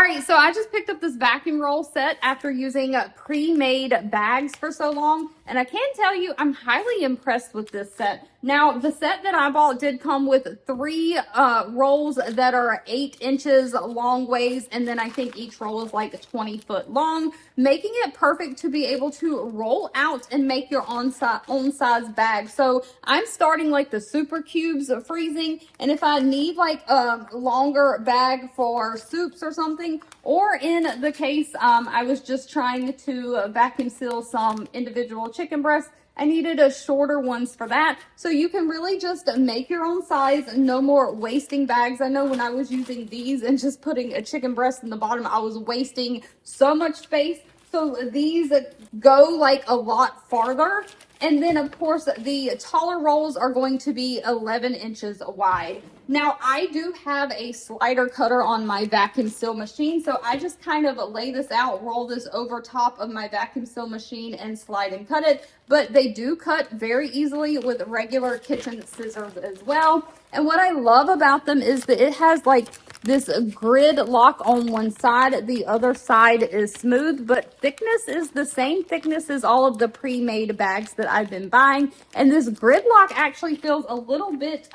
All right, so I just picked up this vacuum roll set after using pre-made bags for so long, and I can tell you I'm highly impressed with this set. Now, the set that I bought did come with 3 rolls that are 8 inches long ways, and then I think each roll is like 20 foot long, making it perfect to be able to roll out and make your own size bag. So I'm starting like the super cubes of freezing, and if I need like a longer bag for soups or something, or in the case I was just trying to vacuum seal some individual chicken breasts, I needed a shorter ones for that. So you can really just make your own size, no more wasting bags. I know when I was using these and just putting a chicken breast in the bottom, I was wasting so much space. So these go like a lot farther. And then of course the taller rolls are going to be 11 inches wide. Now I do have a slider cutter on my vacuum seal machine. So I just kind of lay this out, roll this over top of my vacuum seal machine and slide and cut it. But they do cut very easily with regular kitchen scissors as well. And what I love about them is that it has like this grid lock on one side. The other side is smooth, but thickness is the same thickness as all of the pre-made bags that I've been buying. And this grid lock actually feels a little bit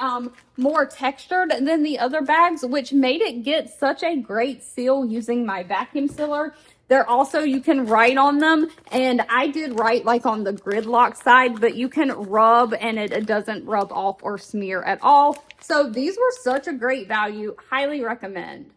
more textured than the other bags, which made it get such a great seal using my vacuum sealer. They're also, you can write on them, and I did write like on the gridlock side, but you can rub and it doesn't rub off or smear at all. So these were such a great value. Highly recommend.